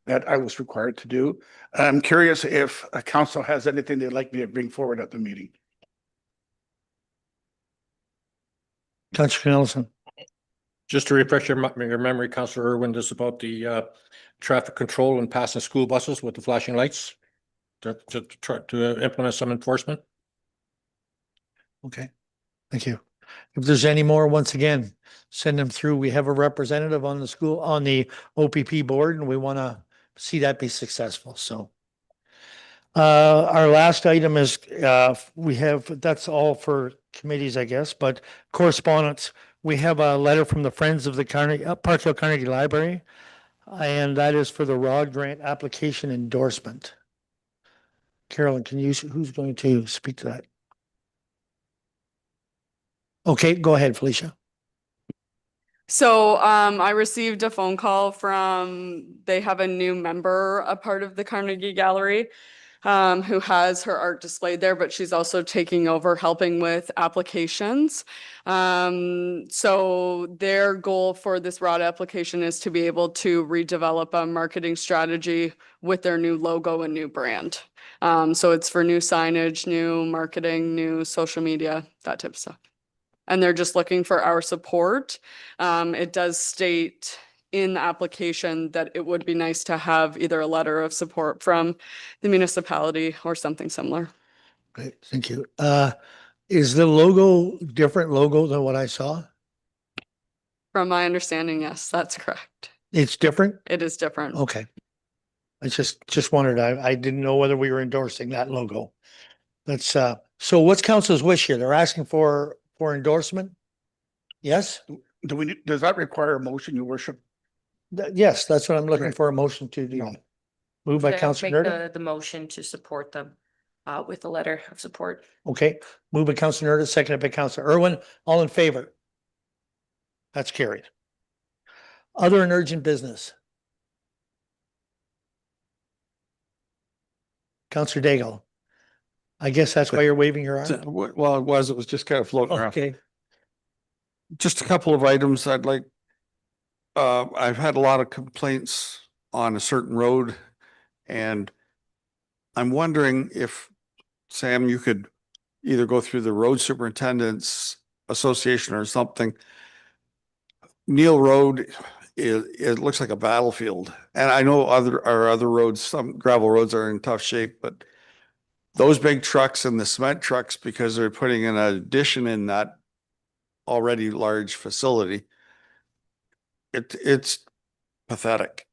that I was required to do. I'm curious if a council has anything they'd like me to bring forward at the meeting. Councillor Nelson. Just to refresh your memory, Councillor Irwin, this is about the traffic control and passing school buses with the flashing lights to try to implement some enforcement. Okay, thank you. If there's any more, once again, send them through. We have a representative on the OPP board, and we want to see that be successful, so. Our last item is, that's all for committees, I guess, but correspondence. We have a letter from the Friends of the Parkhill Carnegie Library, and that is for the ROD grant application endorsement. Carolyn, who's going to speak to that? Okay, go ahead, Felicia. So I received a phone call they have a new member, a part of the Carnegie Gallery, who has her art displayed there, but she's also taking over helping with applications. So their goal for this ROD application is to be able to redevelop a marketing strategy with their new logo and new brand. So it's for new signage, new marketing, new social media, that type of stuff. And they're just looking for our support. It does state in the application that it would be nice to have either a letter of support from the municipality or something similar. Great, thank you. Is the logo different logo than what I saw? From my understanding, yes, that's correct. It's different? It is different. Okay. I just wondered, I didn't know whether we were endorsing that logo. That's, so what's council's wish here? They're asking for endorsement? Yes? Does that require a motion, your worship? Yes, that's what I'm looking Great. for, a motion to do. Moved by Okay, I'll Councillor make Nerda. the motion to support them with a letter of support. Okay, moved by Councillor Nerda, seconded by Councillor Irwin. All in favor? That's carried. Other and urgent business. Councillor Daigle. I guess that's why you're waving your arm. Well, it was just kind of floating around. Okay, Just a couple of items I'd like. I've had a lot of complaints on a certain road, and I'm wondering if, Sam, you could either go through the road superintendent's association or something. Neil Road, it looks like a battlefield, and I know our other roads, some gravel roads are in tough shape, but those big trucks and the cement trucks, because they're putting an addition in that already large facility, it's pathetic.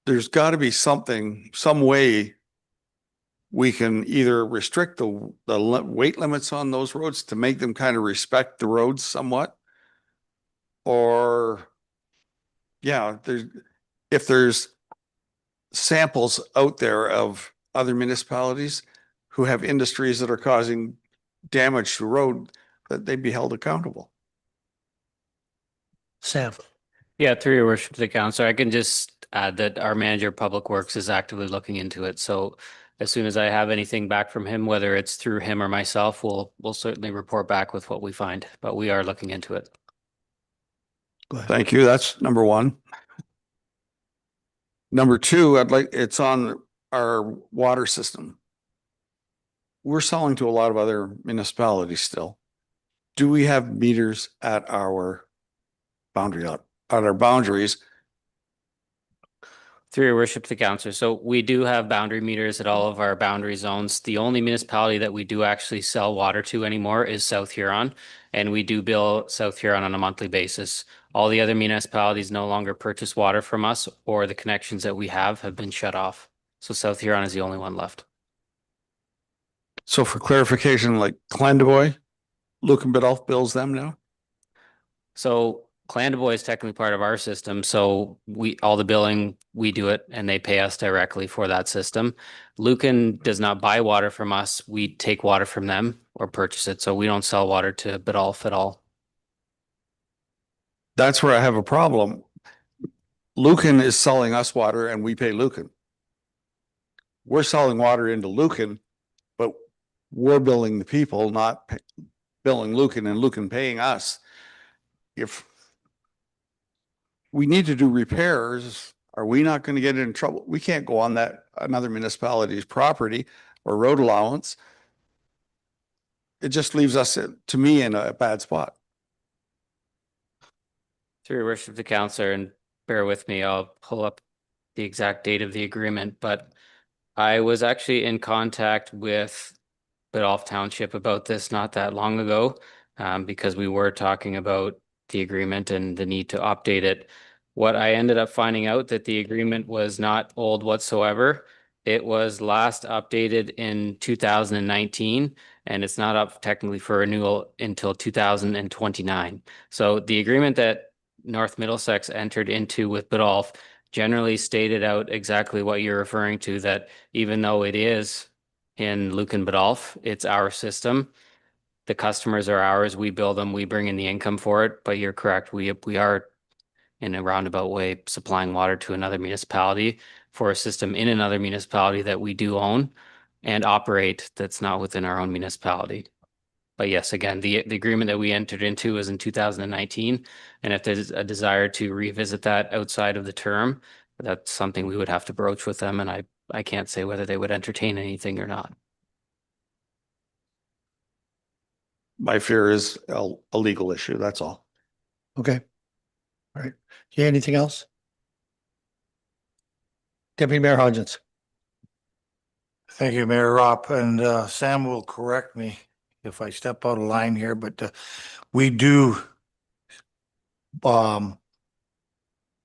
There's got to be some way we can either restrict the weight limits on those roads to make them kind of respect the roads somewhat, or if there's samples out there of other municipalities who have industries that are causing damage to road, that they'd be held accountable. Sam. Yeah, through your worship to the council, I can just add that our manager of public works is actively looking into it. So as soon as I have anything back from him, whether it's through him or myself, we'll certainly report back with what we find, but we are looking into it. Go ahead. Thank you. That's number one. Number two, it's on our water system. We're selling to a lot of other municipalities still. Do we have meters at our boundaries? Through your worship, the councillor. So we do have boundary meters at all of our boundary zones. The only municipality that we do actually sell water to anymore is South Huron. And we do bill South Huron on a monthly basis. All the other municipalities no longer purchase water from us, or the connections that we have been shut off. So South Huron is the only one left. So for clarification, like Clandeboye, Luke and Biddulph bills them now? So Clandeboye is technically part of our system, so all the billing, we do it and they pay us directly for that system. Lucan does not buy water from us. We take water from them or purchase it. So we don't sell water to Biddulph at all. That's where I have a problem. Lucan is selling us water and we pay Lucan. We're selling water into Lucan, but we're billing the people, not billing Lucan and Lucan paying us. If we need to do repairs, are we not going to get in trouble? We can't go on that another municipality's property or road allowance. It just leaves us, to me, in a bad spot. Through your worship, the councillor, and bear with me, I'll pull up the exact date of the agreement, but I was actually in contact with Biddulph Township about this not that long ago, because we were talking about the agreement and the need to update it. What I ended up finding out that the agreement was not old whatsoever. It was last updated in 2019, and it's not up technically for renewal until 2029. So the agreement that North Middlesex entered into with Biddulph generally stated out exactly what you're referring to, that even though it is in Lucan Biddulph, it's our system. The customers are ours. We bill them. We bring in the income for it. But you're correct. We are in a roundabout way supplying water to another municipality for a system in another municipality that we do own and operate that's not within our own municipality. But yes, again, the agreement that we entered into was in 2019. And if there's a desire to revisit that outside of the term, that's something we would have to broach with them. And I can't say whether they would entertain anything or not. My fear is a legal issue. That's all. Okay. All right. Yeah, anything else? Deputy Mayor Hodgins. Thank you, Mayor Ropp, and Sam will correct me if I step out of line here, but we do buy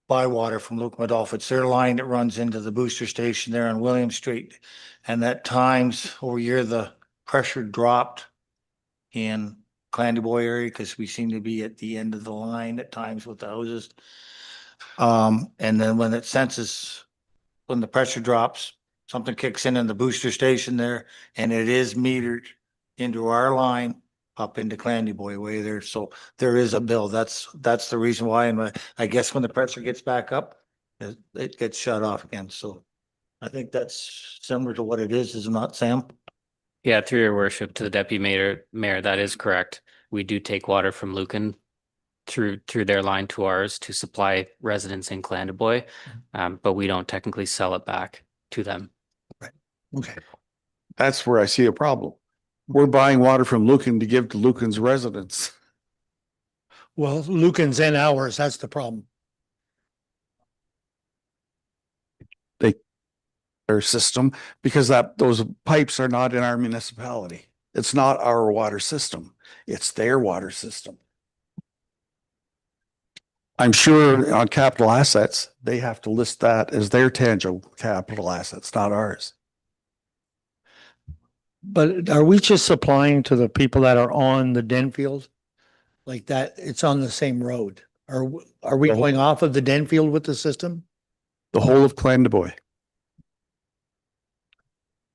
water from Luke Biddulph. It's their line that runs into the booster station there on William Street. And at times over here, the pressure dropped in Clandeboye area because we seem to be at the end of the line at times with the hoses. And then when it senses, when the pressure drops, something kicks in the booster station there, and it is metered into our line up into Clandeboye way there. So there is a bill. That's the reason why. And I guess when the pressure gets back up, it gets shut off again. So I think that's similar to what it is it not, Sam? Yeah, through your worship, to the deputy mayor, that is correct. We do take water from Lucan through their line to ours to supply residents in Clandeboye, but we don't technically sell it back to them. Right. Okay. That's where I see a problem. We're buying water from Lucan to give to Lucan's residents. Well, Lucan's and ours, that's the problem. Their system, because those pipes are not in our municipality. It's not our water system. It's their water system. I'm sure on capital assets, they have to list that as their tangible capital assets, not ours. But are we just supplying to the people that are on the Denfield? Like that, it's on the same road? Are we going off of the Denfield with the system? The whole of Clandeboye.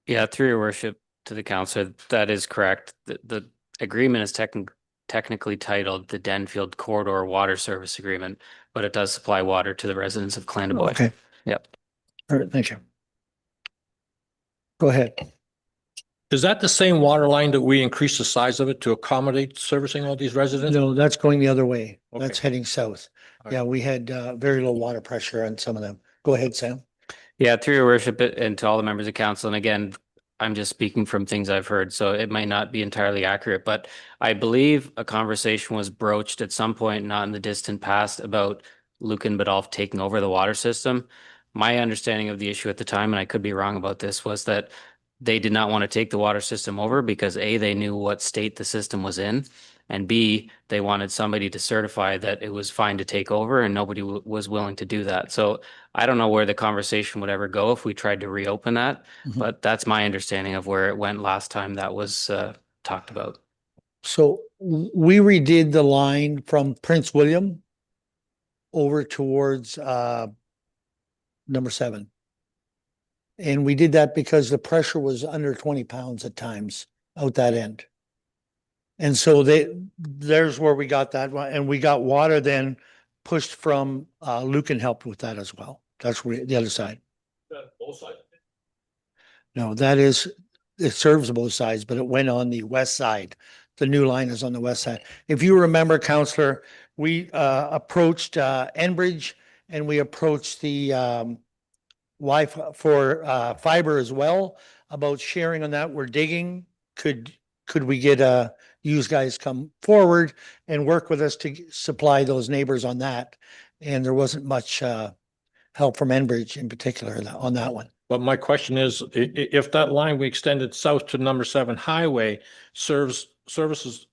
Yeah, through your worship, to the councillor, that is correct. The agreement is technically titled the Denfield Corridor Water Service Agreement, but it does supply water to the residents of Clandeboye. Okay. Yep. All right, thank you. Go ahead. Is that the same water line that we increased the size of it to accommodate servicing all these residents? No, that's going the other way. That's Okay. heading south. Yeah, we had very low water pressure on some of them. Go ahead, Sam. Yeah, through your worship and to all the members of council, and again, I'm just speaking from things I've heard, so it might not be entirely accurate, but I believe a conversation was broached at some point, not in the distant past, about Luke and Biddulph taking over the water system. My understanding of the issue at the time, and I could be wrong about this, was that they did not want to take the water system over because A, they knew what state the system was in, and B, they wanted somebody to certify that it was fine to take over, and nobody was willing to do that. So I don't know where the conversation would ever go if we tried to reopen that, but that's my understanding of where it went last time that was talked about. So we redid the line from Prince William over towards number 7. And we did that because the pressure was under 20 pounds at times out that end. And so there's where we got that one. And we got water then pushed from Lucan helped with that as well. That's where the other side. Both sides. No, it serves both sides, but it went on the west side. The new line is on the west side. If you remember, Counselor, we approached Enbridge and we approached the Wi-Fi for fiber as well about sharing on that. We're digging. Could we get use guys come forward and work with us to supply those neighbors on that? And there wasn't much help from Enbridge in particular on that one. But my question is, if that line we extended south to number 7 highway services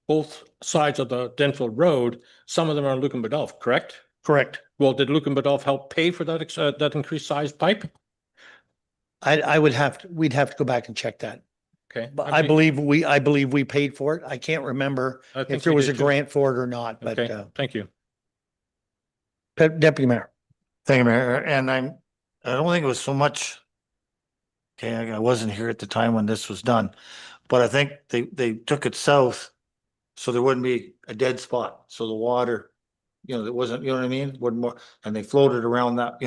both sides of the Denfield Road, some of them are on Lucan Biddulph, correct? Correct. Well, did Lucan Biddulph help pay for that that increased size pipe? We'd have to go back and check that. Okay. But I believe we paid for it. I can't remember I think if there we was did a too. grant for it or not, but Okay, thank you. Deputy Mayor. Thank you, Mayor. And I don't think it was so much. Okay, I wasn't here at the time when this was done, but I think they took it south so there wouldn't be a dead spot. So the water, it wasn't, you know what I mean? Wouldn't more, and they floated around that,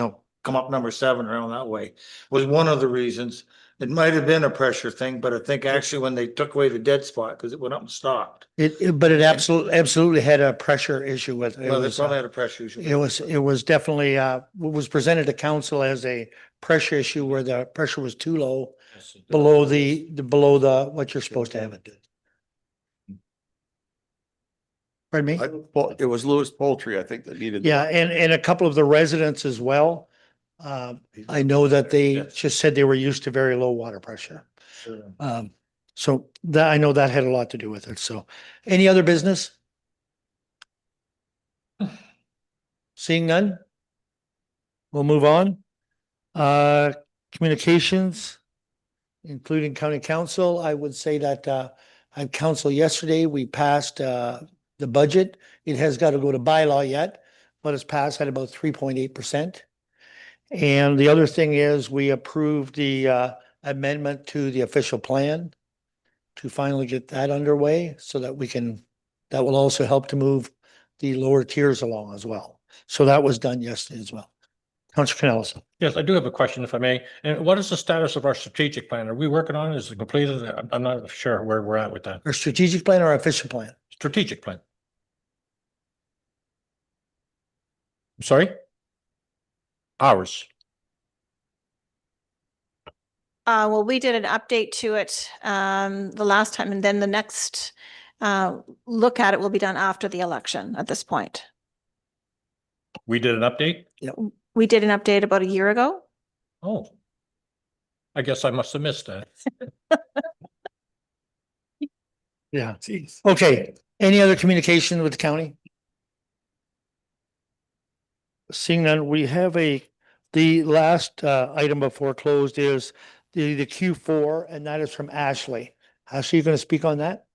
come up number 7 around that way was one of the reasons. It might have been a pressure thing, but I think actually when they took away the dead spot, because it went up and stopped. But it absolutely had a pressure issue with it. Well, they Was, probably had a pressure issue. it was definitely was presented to council as a pressure issue where the pressure was too low below the what you're supposed to have it. Pardon me? Well, it was Lewis Poultry, I think, that needed. Yeah, and a couple of the residents as well. I know that they just said they were used to very low water pressure. So that, I know that had a lot to do with it. So any other business? Seeing none? We'll move on. Communications, including county council, I would say that at council yesterday, we passed the budget. It has got to go to bylaw yet, but it's passed at about 3.8%. And the other thing is we approved the amendment to the official plan to finally get that underway so that that will also help to move the lower tiers along as well. So that was done yesterday as well. Councilor Canellis. Yes, I do have a question if I may. And what is the status of our strategic plan? Are we working on it? Is it completed? I'm not sure where we're at with that. Our strategic plan or our official plan? Strategic plan. I'm sorry? Ours. Well, we did an update to it the last time, and then the next look at it will be done after the election at this point. We did an update? We did an update about a year ago. Oh. I guess I must have missed that. Yeah. Okay. Any other communication with the county? Seeing none, we have the last item before closed is the Q4, and that is from Ashley. Ashley, you going to speak on that?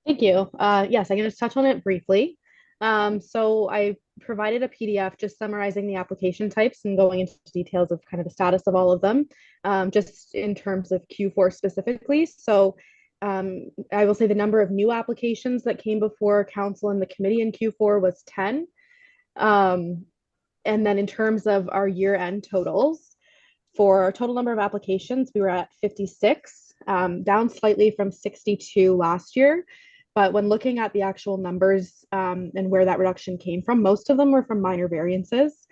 Thank you. Yes, I can just touch on it briefly. So I provided a PDF just summarizing the application types and going into details of kind of the status of all of them, just in terms of Q4 specifically. So I will say the number of new applications that came before council and the committee in Q4 was 10. And then in terms of our year-end totals, for our total number of applications, we were at 56, down slightly from 62 last year. But when looking at the actual numbers and where that reduction came from, most of them were from minor variances.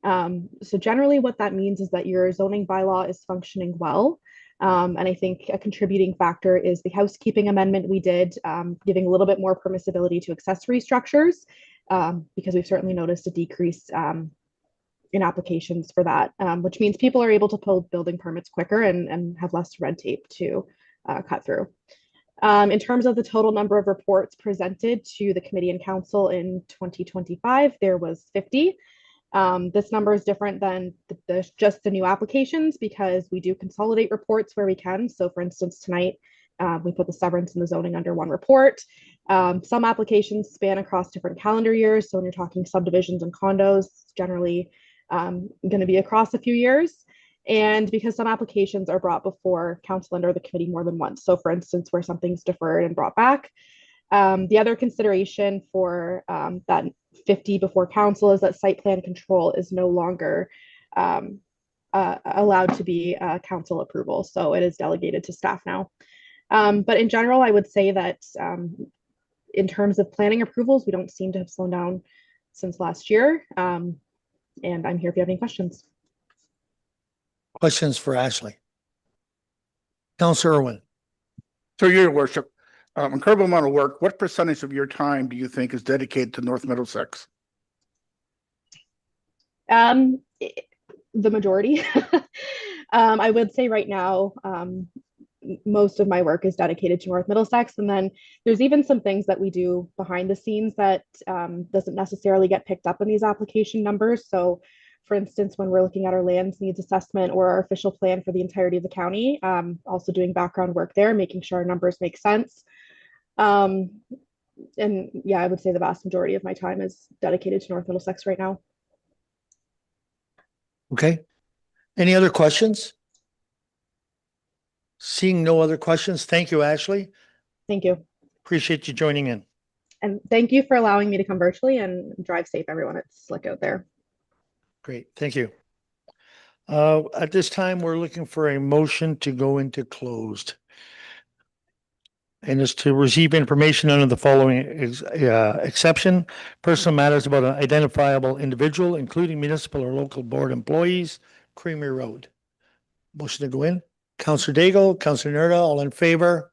So generally what that means is that your zoning bylaw is functioning well. And I think a contributing factor is the housekeeping amendment we did, giving a little bit more permissibility to accessory structures, because we've certainly noticed a decrease in applications for that, which means people are able to pull building permits quicker and have less red tape to cut through. In terms of the total number of reports presented to the committee and council in 2025, there was 50. This number is different than just the new applications because we do consolidate reports where we can. So for instance, tonight, we put the severance and the zoning under one report. Some applications span across different calendar years. So when you're talking subdivisions and condos, it's generally going to be across a few years. And because some applications are brought before council and or the committee more than once. So for instance, where something's deferred and brought back. The other consideration for that 50 before council is that site plan control is no longer allowed to be council approval. So it is delegated to staff now. But in general, I would say that in terms of planning approvals, we don't seem to have slowed down since last year. And I'm here if you have any questions. Questions for Ashley? Councillor Irwin. So your worship, incredible amount of work. What percentage of your time do you think is dedicated to North Middlesex? The majority. I would say right now, most of my work is dedicated to North Middlesex. And then there's even some things that we do behind the scenes that doesn't necessarily get picked up in these application numbers. So for instance, when we're looking at our lands needs assessment or our official plan for the entirety of the county, also doing background work there, making sure our numbers make sense. And yeah, I would say the vast majority of my time is dedicated to North Middlesex right now. Okay. Any other questions? Seeing no other questions, thank you, Ashley. Thank you. Appreciate you joining in. And thank you for allowing me to come virtually, and drive safe, everyone. It's slick out there. Great, thank you. At this time, we're looking for a motion to go into closed. And is to receive information under the following exception: personal matters about an identifiable individual, including municipal or local board employees, Creamery Road. Motion to go in. Councillor Daigle, Councillor Nerda, all in favor?